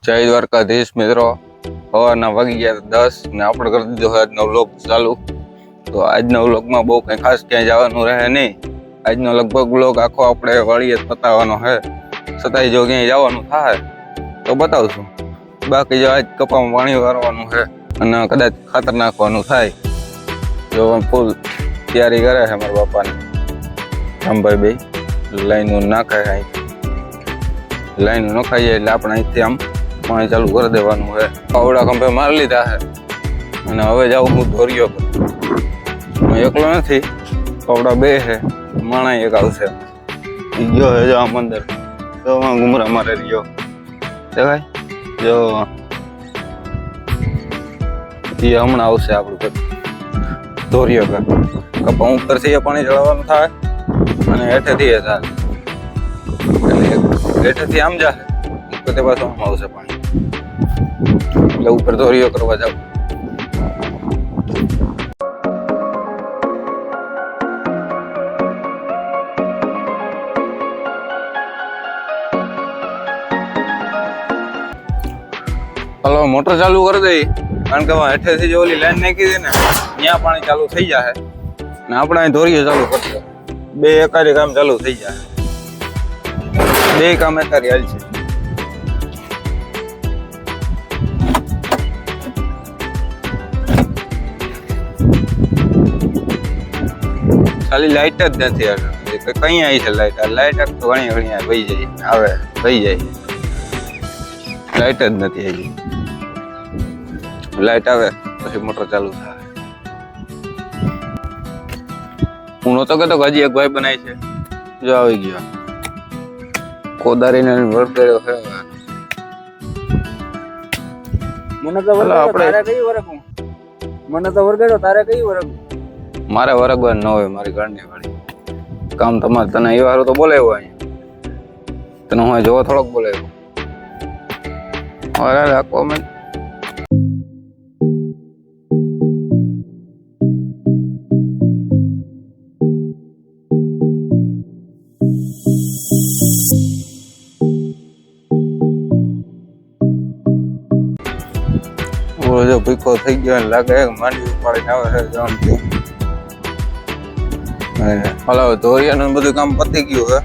જય દ્વારકાધીશ મિત્રો, સવારના વાગી ગયા 10 ને આપણે કરી દીધો આજનો વ્લોગ ચાલુ. તો આજના વ્લોગમાં બહુ કંઈ ખાસ ક્યાંય જવાનું રહે નહીં. આજનો લગભગ વ્લોગ આખો આપણે વાળીએ જ પતાવવાનો છે. છતાંય જો ક્યાંય જવાનું થાય તો બતાવશું. બાકી જો આજ કપામાં પાણી વારવાનું છે અને કદાચ ખાતર નાખવાનું થાય. જો ફૂલ તૈયારી કરે છે મારા બાપાને રામભાઈ બે લાઈન નાખે છે. લાઈન નખાઈએ એટલે આપણે અહીંથી આમ પાણી ચાલુ કરી દેવાનું છે. પાવડા ખંભે મારી લીધા છે અને હવે જાઉં હું ધોરિયો પર. હું એકલો નથી, પાવડા બે છે, માણા એક આવશે. ગયો છે જો આમ અંદર, તો ઘુમરા મારે રહ્યો દેખાય જો એ હમણાં આવશે આપણું ધોરિયો પર. કપા ઉપરથી પાણી ચડાવવાનું થાય અને હેઠેથી એ થાય. હેઠેથી આમ જાય તે પાછું આમ આવશે પાણી, એટલે ઉપર ધોરિયો કરવા જાવ. હાલો મોટર ચાલુ કરી દઈ, કારણ કે હેઠેથી જો ઓલી લાઈન નાખી દે ને ત્યાં પાણી ચાલુ થઈ જાય ને આપણે અહીં ધોરિયો ચાલુ કરશે. બે એકારી કામ ચાલુ થઈ જાય, બે કામ એકારી હાલ છે. ખાલી લાઈટ જ નથી કઈ આવી છે લાઈટ. લાઈટ તો ઘણી ઘણી વહી જાય, આવે વહી જાય. લાઈટ જ નથી આવી. લાઈટ આવે પછી મોટર ચાલુ થાય. હું નતો કહેતો કે હજી એક ભાઈ બનાય છે, જો આવી ગયો કોદારીને વરગડ્યો છે. મને તો વરગડ્યો, તારે કઈ વરગું? મને તો વરગડ્યો, તારે કઈ વરગું? મારે વરગવાનું ન હોય, મારી ઘરની વાળી કામ તમારે. તને એ વારું તો બોલાવ્યો અહીંયા, તને હું જોવો થોડોક બોલાવ્યો. હવે રાખો મેં જો ભીખો થઈ ગયો લાગે માંડી ઉપાડીને આવે છે જાણથી. હાલો ધોરિયાનું બધું કામ પતી ગયું છે.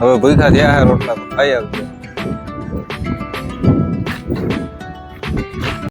હવે ભૂખા થયા રોટલા તો ખાઈ આવજો.